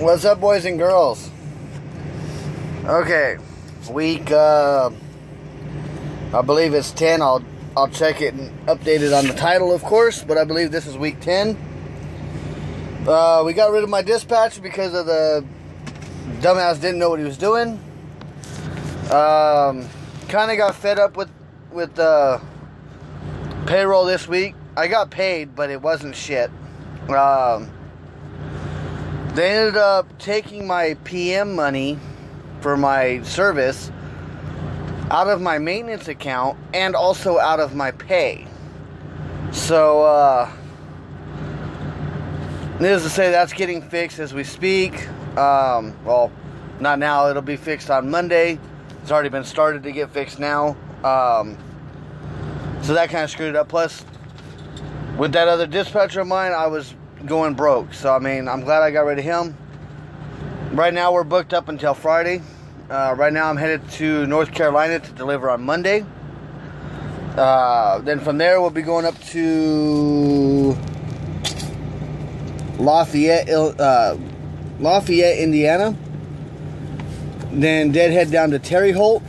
What's up, boys and girls? Okay, week, I believe it's 10. I'll check it and update it on the title, of course, but I believe this is week 10. We got rid of my dispatcher because of the dumbass didn't know what he was doing. Kind of got fed up with payroll this week. I got paid, but it wasn't shit. They ended up taking my PM money for my service out of my maintenance account and also out of my pay. So, needless to say, that's getting fixed as we speak. Well, not now. It'll be fixed on Monday. It's already been started to get fixed now. So that kind of screwed it up. Plus, with that other dispatcher of mine, I was going broke. So, I mean, I'm glad I got rid of him. Right now, we're booked up until Friday. Right now, I'm headed to North Carolina to deliver on Monday. Then from there, we'll be going up to Lafayette, Indiana. Then deadhead down to Terre Haute.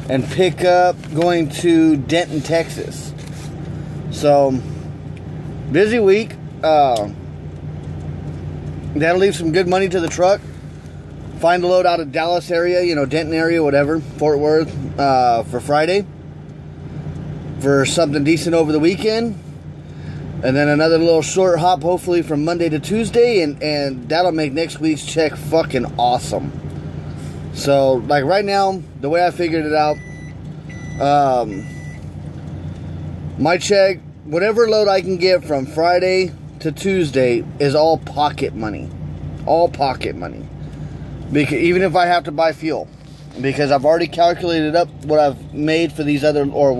And pick up going to Denton, Texas. So, busy week. That'll leave some good money to the truck. Find a load out of Dallas area, Denton area, whatever, Fort Worth, for Friday. For something decent over the weekend. And then another little short hop, hopefully, from Monday to Tuesday. And that'll make next week's check fucking awesome. So, like right now, the way I figured it out, my check, whatever load I can get from Friday to Tuesday is all pocket money. All pocket money. Because even if I have to buy fuel. Because I've already calculated up what I've made for these other, or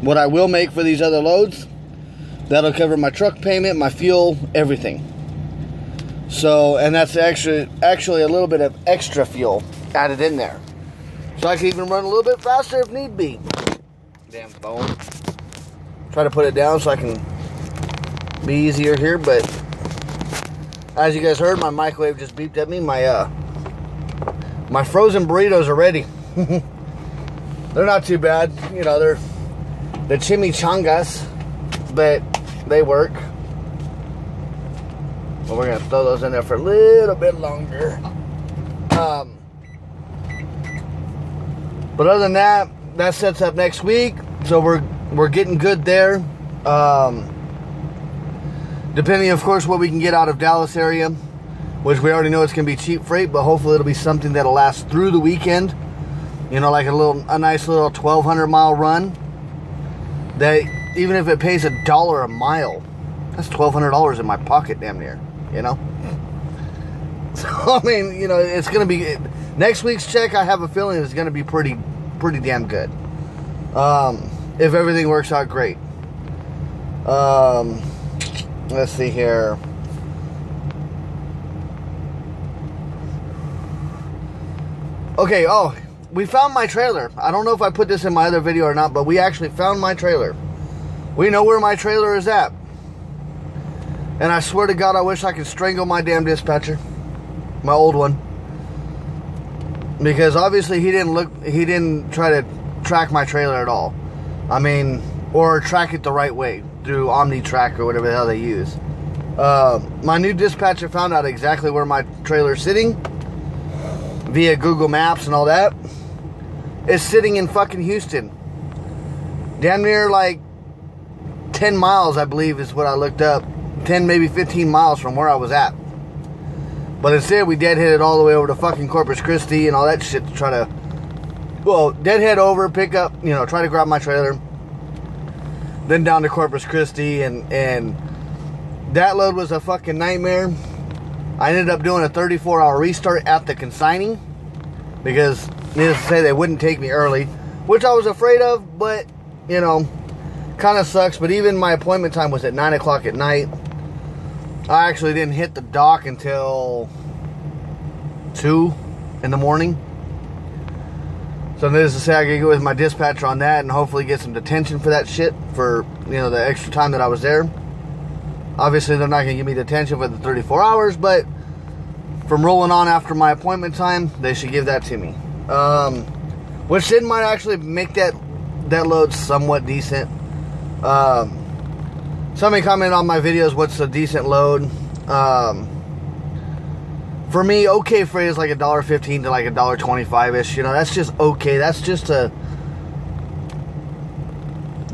what I will make for these other loads. That'll cover my truck payment, my fuel, everything. So, and that's actually a little bit of extra fuel added in there. So I can even run a little bit faster if need be. Damn phone. Try to put it down so I can be easier here, but as you guys heard, my microwave just beeped at me. My frozen burritos are ready. They're not too bad. They're the chimichangas, but they work. Well, we're going to throw those in there for a little bit longer. But other than that, that sets up next week. So we're getting good there. Depending, of course, what we can get out of Dallas area, which we already know it's going to be cheap freight, but hopefully it'll be something that'll last through the weekend. Like a nice little 1,200 mile run. That even if it pays $1 a mile, that's $1,200 in my pocket, damn near. So I mean, it's going to be next week's check. I have a feeling is going to be pretty damn good. If everything works out great. Let's see here. Okay, we found my trailer. I don't know if I put this in my other video or not, but we actually found my trailer. We know where my trailer is at. And I swear to God, I wish I could strangle my damn dispatcher. My old one. Because obviously he didn't try to track my trailer at all. I mean, or track it the right way through OmniTrack or whatever the hell they use. My new dispatcher found out exactly where my trailer's sitting via Google Maps and all that. It's sitting in fucking Houston. Damn near like 10 miles, I believe, is what I looked up. 10, maybe 15 miles from where I was at. But instead, we deadheaded all the way over to fucking Corpus Christi and all that shit to try to, deadhead over, pick up, try to grab my trailer. Then down to Corpus Christi, and that load was a fucking nightmare. I ended up doing a 34-hour restart at the consigning because, needless to say, they wouldn't take me early, which I was afraid of, but, kind of sucks. But even my appointment time was at 9 o'clock at night. I actually didn't hit the dock until 2 in the morning. So needless to say, I gotta go with my dispatcher on that and hopefully get some detention for that shit for, the extra time that I was there. Obviously, they're not gonna give me detention for the 34 hours, but from rolling on after my appointment time, they should give that to me. Which then might actually make that load somewhat decent. Somebody commented on my videos, what's a decent load? For me, okay freight is like $1.15 to like $1.25-ish. You know, that's just okay. That's just to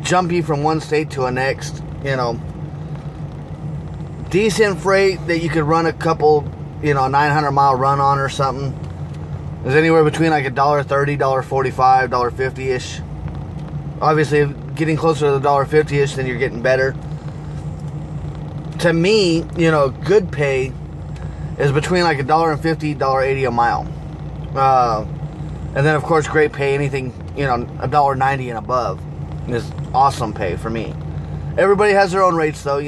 jump you from one state to the next. You know, decent freight that you could run a couple, 900-mile run on or something is anywhere between like $1.30, $1.45, $1.50-ish. Obviously, getting closer to the $1.50-ish, then you're getting better. To me, good pay is between like $1.50, $1.80 a mile. And then, of course, great pay, anything, $1.90 and above is awesome pay for me. Everybody has their own rates, though,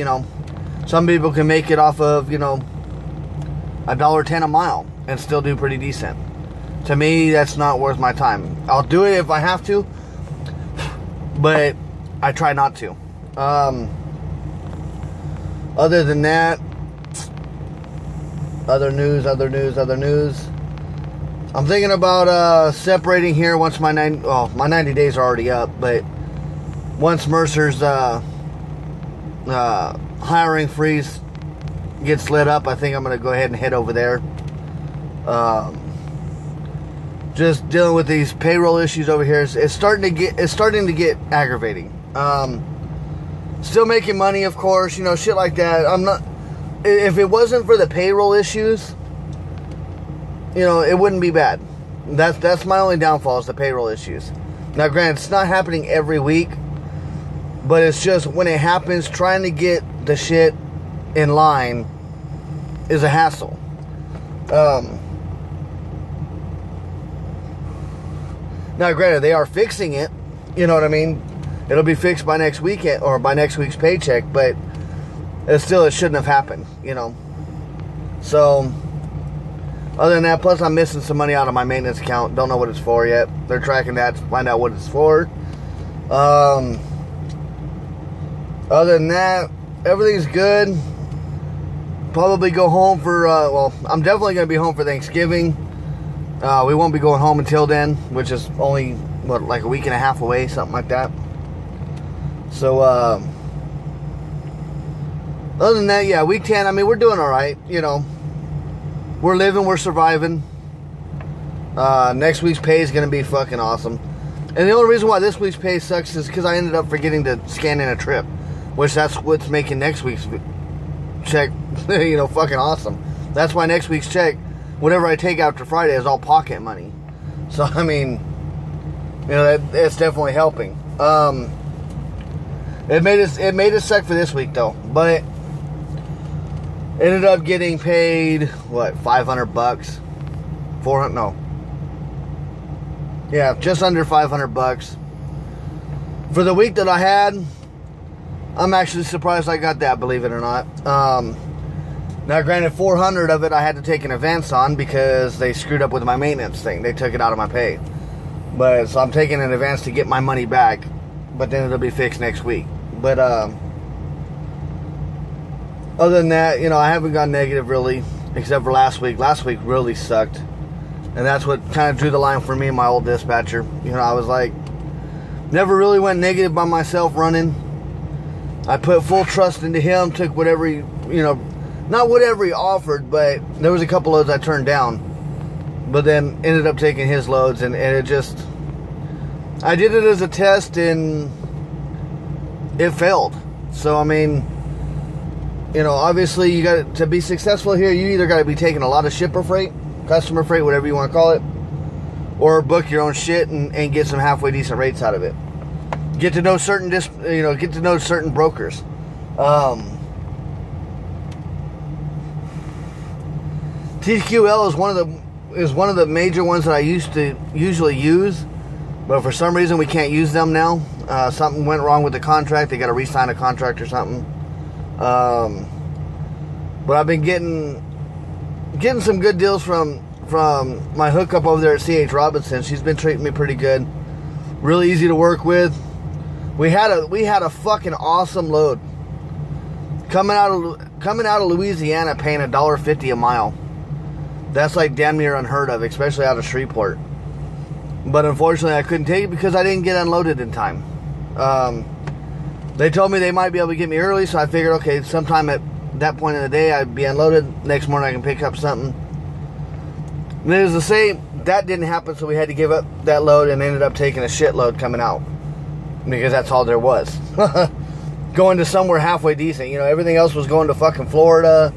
Some people can make it off of, $1.10 a mile and still do pretty decent. To me, that's not worth my time. I'll do it if I have to, but I try not to. Other than that, other news. I'm thinking about separating here once my 90 days are already up, but once Mercer's hiring freeze gets lit up, I think I'm going to go ahead and head over there. Just dealing with these payroll issues over here, it's starting to get aggravating. Still making money, of course, shit like that. If it wasn't for the payroll issues, it wouldn't be bad. That's my only downfall, is the payroll issues. Now, granted, it's not happening every week, but it's just when it happens, trying to get the shit in line is a hassle. Now, granted, they are fixing it. You know what I mean? It'll be fixed by next weekend or by next week's paycheck, but it shouldn't have happened, So, other than that, plus I'm missing some money out of my maintenance account. Don't know what it's for yet. They're tracking that to find out what it's for. Other than that, everything's good. Probably go home for, I'm definitely going to be home for Thanksgiving. We won't be going home until then, which is only, like a week and a half away, something like that. So, other than that, yeah, week 10, we're doing alright, We're living, we're surviving. Next week's pay is going to be fucking awesome. And the only reason why this week's pay sucks is because I ended up forgetting to scan in a trip. Which that's what's making next week's check, fucking awesome. That's why next week's check, whatever I take after Friday, is all pocket money. So, it's definitely helping. It made us suck for this week, though. But ended up getting paid, $500? 400? No. Yeah, just under $500 for the week that I had. I'm actually surprised I got that, believe it or not. Now, granted, 400 of it I had to take an advance on because they screwed up with my maintenance thing. They took it out of my pay. So I'm taking an advance to get my money back, but then it'll be fixed next week. But other than that, I haven't gone negative really, except for last week. Last week really sucked, and that's what kind of drew the line for me and my old dispatcher. I was like, never really went negative by myself running. I put full trust into him, took whatever he, not whatever he offered, but there was a couple loads I turned down. But then ended up taking his loads, and it just, I did it as a test, and it failed. So, obviously you got to be successful here, you either got to be taking a lot of shipper freight, customer freight, whatever you want to call it, or book your own shit and get some halfway decent rates out of it. Get to know certain brokers. TQL is one of the major ones that I usually use, but for some reason we can't use them now. Something went wrong with the contract. They got to re-sign a contract or something. But I've been getting some good deals from my hookup over there at C.H. Robinson. She's been treating me pretty good. Really easy to work with. We had a fucking awesome load coming out of Louisiana, paying $1.50 a mile. That's like damn near unheard of, especially out of Shreveport. But unfortunately, I couldn't take it because I didn't get unloaded in time. They told me they might be able to get me early, so I figured, okay, sometime at that point in the day, I'd be unloaded. Next morning, I can pick up something. Needless to say, that didn't happen, so we had to give up that load and ended up taking a shitload coming out. Because that's all there was. Going to somewhere halfway decent. You know, everything else was going to fucking Florida,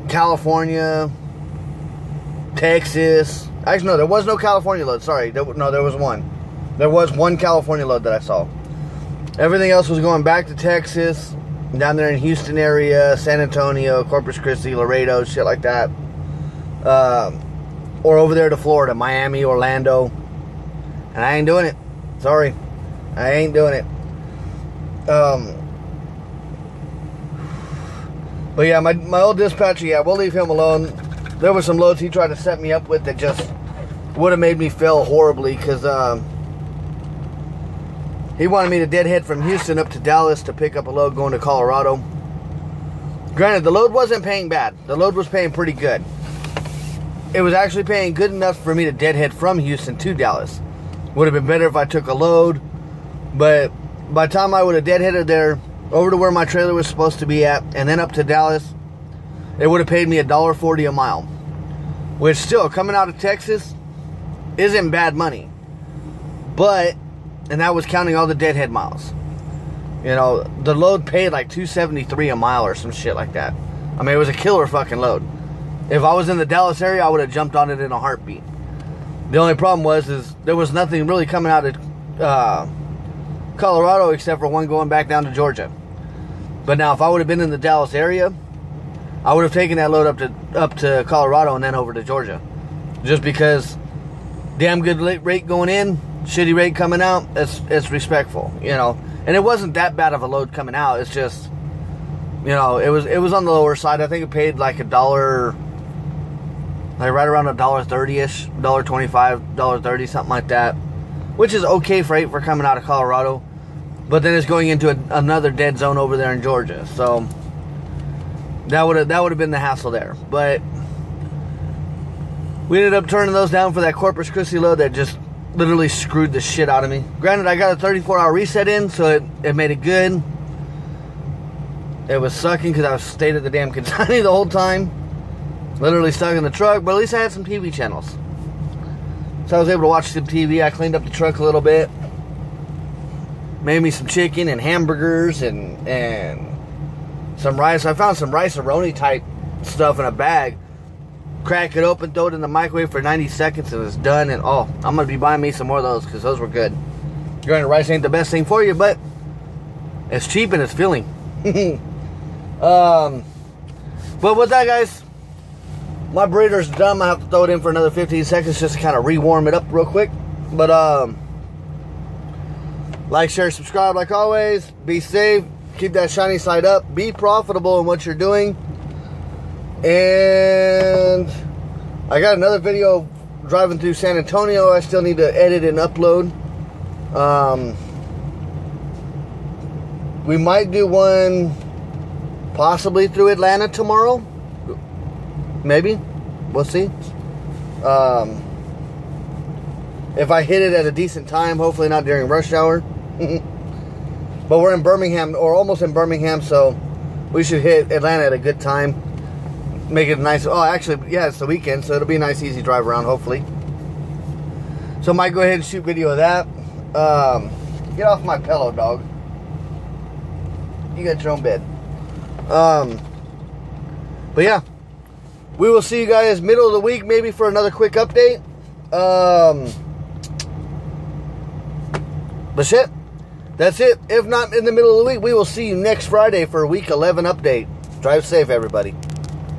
California, Texas. Actually, no, there was no California load. Sorry. No, there was one. There was one California load that I saw. Everything else was going back to Texas, down there in Houston area, San Antonio, Corpus Christi, Laredo, shit like that. Or over there to Florida, Miami, Orlando. And I ain't doing it. Sorry. I ain't doing it. But yeah, my old dispatcher, yeah, we'll leave him alone. There were some loads he tried to set me up with that just would have made me fail horribly, because he wanted me to deadhead from Houston up to Dallas to pick up a load going to Colorado. Granted, the load wasn't paying bad. The load was paying pretty good. It was actually paying good enough for me to deadhead from Houston to Dallas. Would have been better if I took a load, but by the time I would have deadheaded there, over to where my trailer was supposed to be at, and then up to Dallas, it would have paid me $1.40 a mile. Which still, coming out of Texas, isn't bad money. But, and that was counting all the deadhead miles. You know, the load paid like $2.73 a mile or some shit like that. I mean, it was a killer fucking load. If I was in the Dallas area, I would have jumped on it in a heartbeat. The only problem was, there was nothing really coming out of Colorado except for one going back down to Georgia. But now, if I would have been in the Dallas area, I would have taken that load up to Colorado and then over to Georgia. Just because damn good rate going in, shitty rate coming out, it's respectful, you know. And it wasn't that bad of a load coming out. It's just, you know, it was on the lower side. I think it paid like $1, like right around $1.30-ish, $1.25, $1.30, something like that. Which is okay freight for coming out of Colorado. But then it's going into another dead zone over there in Georgia. So that would have been the hassle there. But we ended up turning those down for that Corpus Christi load that just literally screwed the shit out of me. Granted, I got a 34-hour reset in, so it made it good. It was sucking because I stayed at the damn consignee the whole time. Literally stuck in the truck, but at least I had some TV channels. So I was able to watch some TV. I cleaned up the truck a little bit. Made me some chicken and hamburgers and some rice. I found some rice-a-roni type stuff in a bag. Crack it open, throw it in the microwave for 90 seconds, and it's done. And oh, I'm going to be buying me some more of those because those were good. Granted, rice ain't the best thing for you, but it's cheap and it's filling. But with that, guys, my burrito's done. I have to throw it in for another 15 seconds just to kind of re-warm it up real quick. But like, share, subscribe like always. Be safe. Keep that shiny side up. Be profitable in what you're doing. And I got another video driving through San Antonio. I still need to edit and upload. We might do one possibly through Atlanta tomorrow. Maybe. We'll see. If I hit it at a decent time, hopefully not during rush hour. But we're in Birmingham, or almost in Birmingham, so we should hit Atlanta at a good time. Make it a nice... Oh, actually, yeah, it's the weekend, so it'll be a nice, easy drive around, hopefully. So I might go ahead and shoot video of that. Get off my pillow, dog. You got your own bed. But yeah, we will see you guys middle of the week, maybe for another quick update. But shit, that's it. If not in the middle of the week, we will see you next Friday for a week 11 update. Drive safe, everybody.